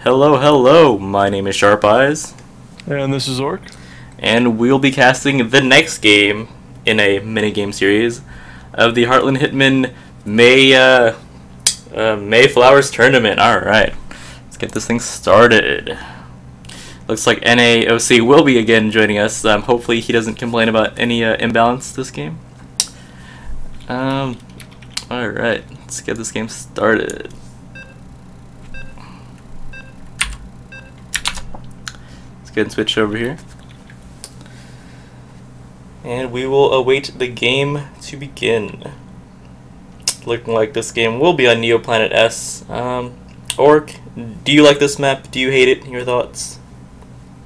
Hello, hello, my name is Sharp Eyes, And this is Orc. and we'll be casting the next game in a minigame series of the Heartland Hitman Mayflowers Tournament. Alright, let's get this thing started. Looks like NAOC will be again joining us. Hopefully he doesn't complain about any imbalance this game. Alright, let's get this game started. Go ahead and switch over here, and we will await the game to begin. Looking like this game will be on Neoplanet S. Orc, do you like this map? Do you hate it? Your thoughts?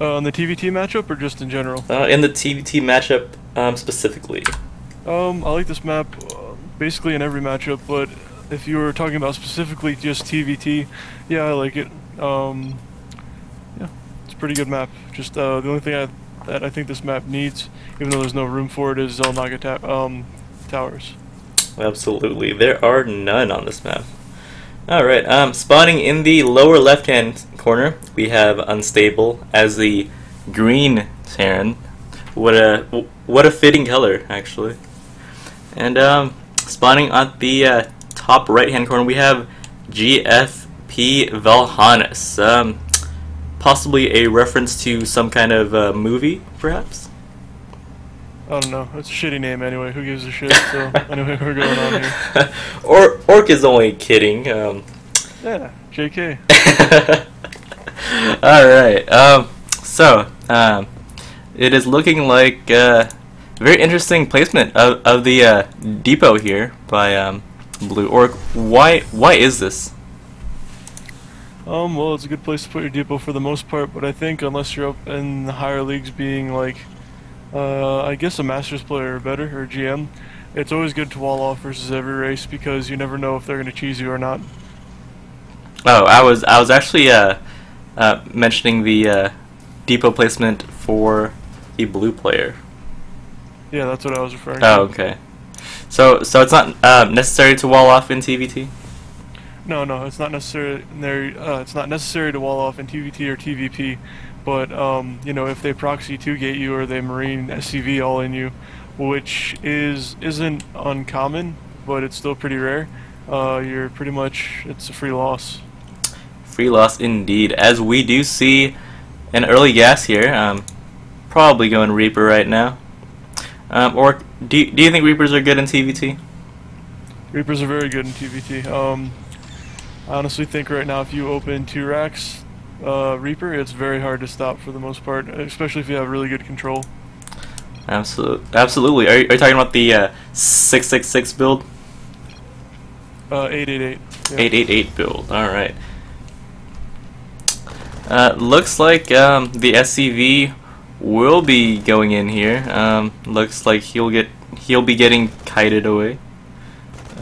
On the TvT matchup or just in general? In the TvT matchup specifically. I like this map basically in every matchup, but if you were talking about specifically just TvT, yeah, I like it. Yeah, it's a pretty good map. Just the only thing that I think this map needs, even though there's no room for it, is Zelnaga towers. Absolutely, there are none on this map. Alright, spawning in the lower left-hand corner, we have Unstable as the green Terran. What a fitting color, actually. And spawning at the top right-hand corner, we have GFP Valhanis. Possibly a reference to some kind of movie, perhaps? I don't know. It's a shitty name anyway. Who gives a shit? So anyway, we're going on here. Orc is only kidding. Yeah, JK. Alright, it is looking like a very interesting placement of the depot here by Blue. Orc, why is this? Well, it's a good place to put your depot for the most part, but I think unless you're up in the higher leagues being like, I guess a Masters player or better, or GM, it's always good to wall off versus every race because you never know if they're going to cheese you or not. Oh, I was actually mentioning the depot placement for the blue player. Yeah, that's what I was referring to. Oh, okay. So it's not necessary to wall off in TvT? No, it's not necessary. It's not necessary to wall off in TvT or TvP, but you know, if they proxy 2-gate you or they marine SCV all in you, which isn't uncommon, but it's still pretty rare. You're pretty much, it's a free loss. Free loss indeed, as we do see an early gas here. Probably going Reaper right now. Or do you think Reapers are good in TvT? Reapers are very good in TvT. I honestly think right now if you open 2 racks Reaper, it's very hard to stop for the most part, especially if you have really good control. Absolutely. Are you talking about the 666 build? 888. Yeah. 888 build. All right. Looks like the SCV will be going in here. Looks like he'll be getting kited away.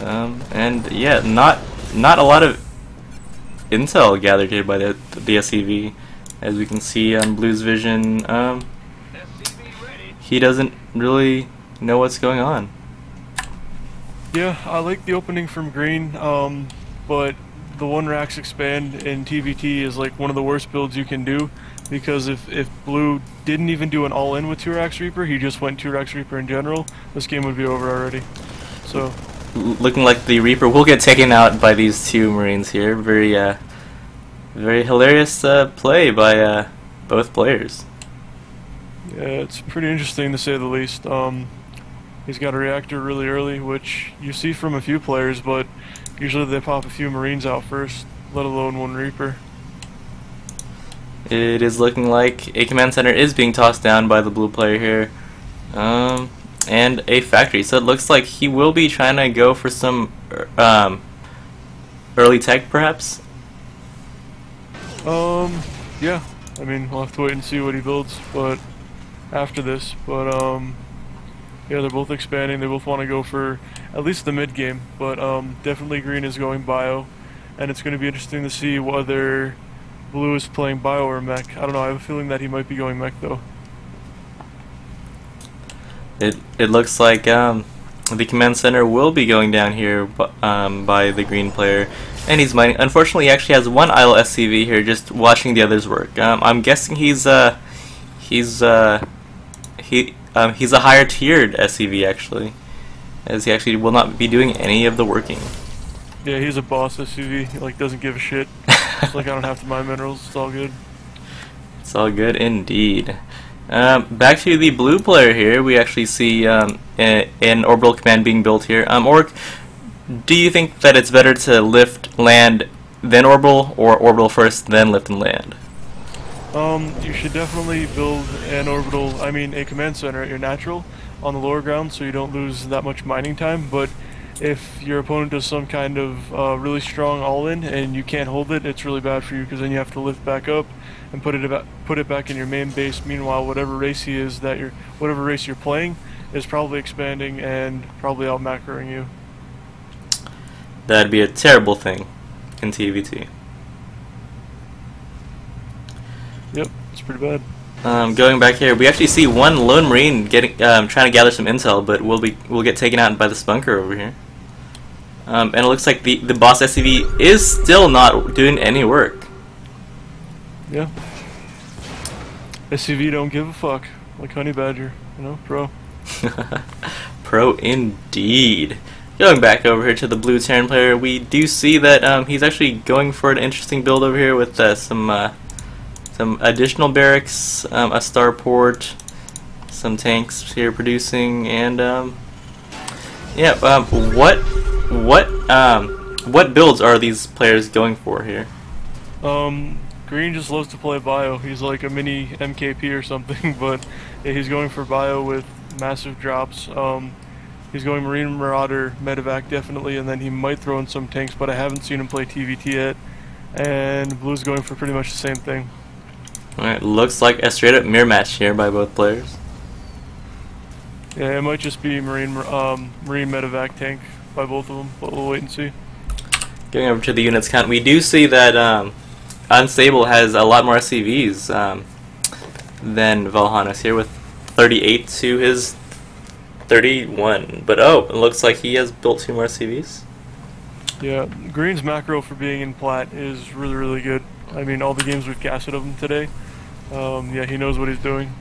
And yeah, not a lot of intel gathered here by the SCV, as we can see on Blue's vision. He doesn't really know what's going on. Yeah, I like the opening from green, but the 1 racks expand in TvT is like one of the worst builds you can do, because if Blue didn't even do an all-in with 2 racks Reaper, he just went 2 racks Reaper in general, this game would be over already. So looking like the Reaper will get taken out by these 2 Marines here. Very hilarious play by both players. yeah, it's pretty interesting to say the least. He's got a reactor really early, which you see from a few players, but usually they pop a few Marines out first, let alone 1 Reaper. It is looking like a command center is being tossed down by the blue player here. And a factory, so it looks like he will be trying to go for some early tech, perhaps. Yeah, I mean, we'll have to wait and see what he builds, but after this, but yeah, they're both expanding. They both want to go for at least the mid game, but definitely green is going bio, and it's going to be interesting to see whether blue is playing bio or mech. I don't know. I have a feeling that he might be going mech though. It looks like the command center will be going down here by the green player, and he's mining. Unfortunately, he actually has one idle SCV here, just watching the others work. I'm guessing he's a higher tiered SCV actually, as he actually will not be doing any of the working. Yeah, he's a boss SCV. He like doesn't give a shit. It's like I don't have to mine minerals. It's all good. It's all good indeed. Back to the blue player here, we actually see an orbital command being built here. Orc, do you think that it's better to lift, land, then orbital, or orbital first, then lift and land? You should definitely build an orbital, a command center at your natural on the lower ground so you don't lose that much mining time, but if your opponent does some kind of really strong all-in and you can't hold it, it's really bad for you because then you have to lift back up and put it back in your main base. Meanwhile, whatever race you're playing is probably expanding and probably out macroing you. That'd be a terrible thing in TvT. Yep, it's pretty bad. Going back here, we actually see one lone marine getting trying to gather some intel, but we'll get taken out by this bunker over here. And it looks like the boss SCV is still not doing any work. Yeah. SCV don't give a fuck, like Honey Badger, pro. Pro indeed. Going back over here to the blue Terran player, we do see that he's actually going for an interesting build over here with some additional barracks, a starport, some tanks here producing, and what builds are these players going for here? Green just loves to play bio. He's like a mini MKP or something, but yeah, he's going for bio with massive drops. He's going Marine Marauder, Medevac definitely, and then he might throw in some tanks, but I haven't seen him play TvT yet. And Blue's going for pretty much the same thing. Alright, looks like a straight up mirror match here by both players. Yeah, it might just be Marine Medevac tank by both of them, but we'll wait and see. Going over to the units count, we do see that Unstabl has a lot more SCVs than Valhanis here, with 38 to his 31. But oh, it looks like he has built 2 more SCVs. Yeah, Green's macro for being in plat is really, really good. I mean, all the games we've casted of him today, yeah, he knows what he's doing.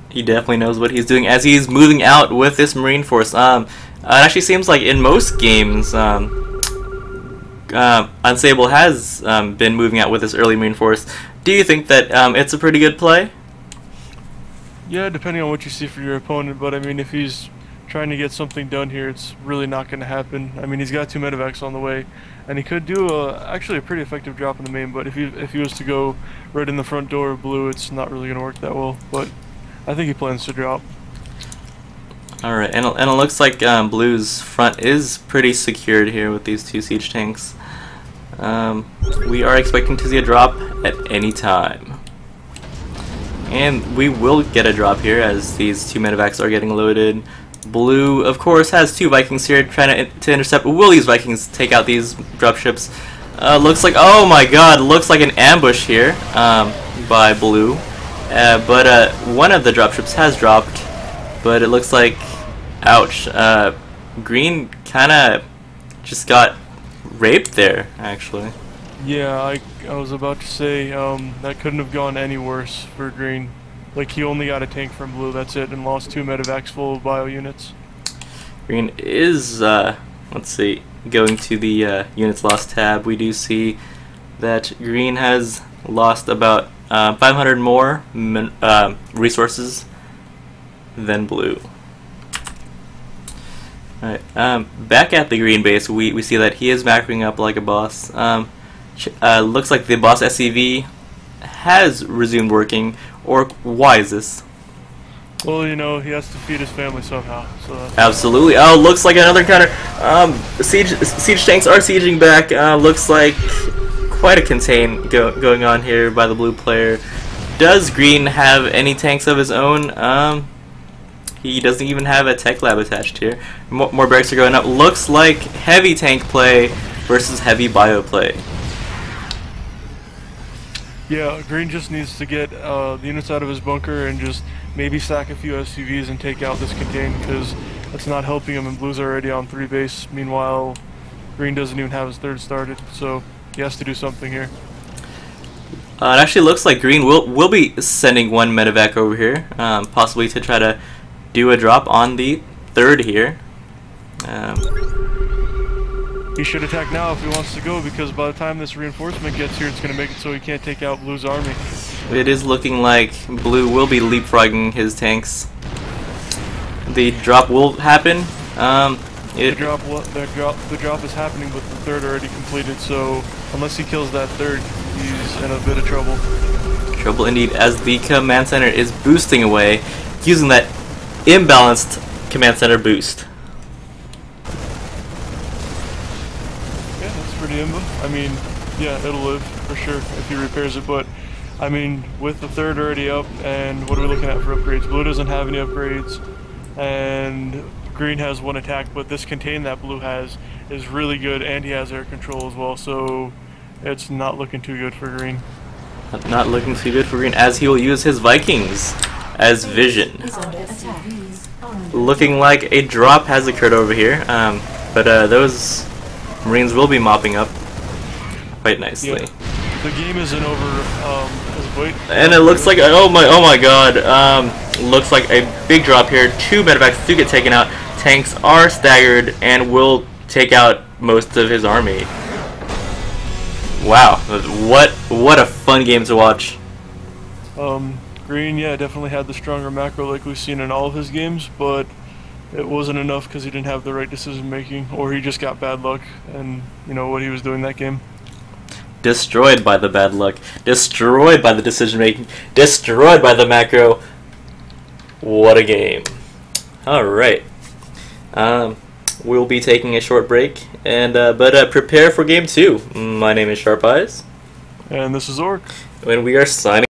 He definitely knows what he's doing as he's moving out with this Marine force. It actually seems like in most games, Unstabl has been moving out with this early Marine force. Do you think that it's a pretty good play? Yeah, depending on what you see for your opponent, but I mean, if he's trying to get something done here, it's really not going to happen. I mean, he's got 2 medevacs on the way, and he could do actually a pretty effective drop in the main, but if he was to go right in the front door of blue, it's not really going to work that well, but I think he plans to drop. Alright, and it looks like blue's front is pretty secured here with these 2 siege tanks. We are expecting to see a drop at any time. And we will get a drop here as these 2 medevacs are getting loaded. Blue, of course, has 2 Vikings here trying to intercept. Will these Vikings take out these dropships? Looks like, oh my god, looks like an ambush here by Blue. But one of the dropships has dropped, but it looks like, ouch, Green kind of just got raped there, actually. Yeah, I was about to say, that couldn't have gone any worse for Green. Like, he only got a tank from Blue, that's it, and lost 2 medevacs full of bio units. Green is, let's see, going to the units lost tab, we do see that Green has lost about 500 more resources than Blue. Alright, back at the Green base, we see that he is macroing up like a boss. Looks like the boss SCV has resumed working, or why is this? Well, you know, he has to feed his family somehow. So absolutely. Oh, looks like another counter. Siege tanks are sieging back. Looks like quite a contain going on here by the blue player. Does Green have any tanks of his own? He doesn't even have a tech lab attached here. More barracks are going up. Looks like heavy tank play versus heavy bio play. Yeah, Green just needs to get the units out of his bunker and just maybe stack a few SCVs and take out this contain, because that's not helping him, and blue's already on 3 base. Meanwhile, green doesn't even have his third started, so he has to do something here. It actually looks like green will be sending one medevac over here, possibly to try to do a drop on the third here. He should attack now if he wants to go, because by the time this reinforcement gets here, it's going to make it so he can't take out blue's army. It is looking like blue will be leapfrogging his tanks. The drop will happen. The drop is happening, but the third already completed, so unless he kills that third, he's in a bit of trouble. Trouble indeed, as the command center is boosting away, using that imbalanced command center boost. Yeah, that's pretty imba. I mean, yeah, it'll live for sure if he repairs it, but I mean, with the third already up, and what are we looking at for upgrades? Blue doesn't have any upgrades, and green has 1 attack, but this contain that blue has is really good, and he has air control as well, so it's not looking too good for green. Not looking too good for green, as he will use his Vikings as vision. Looking like a drop has occurred over here, but those Marines will be mopping up quite nicely. Yeah. The game isn't over. And it looks like, oh my god, looks like a big drop here. 2 medevacs do get taken out. Tanks are staggered and will take out most of his army. Wow, what a fun game to watch. Green, yeah, definitely had the stronger macro like we've seen in all of his games, but it wasn't enough because he didn't have the right decision making, or he just got bad luck and you know what he was doing that game. Destroyed by the bad luck, destroyed by the decision making, destroyed by the macro. What a game. Alright. We'll be taking a short break, and but prepare for game 2. My name is Sharp Eyes. And this is Orc. And we are signing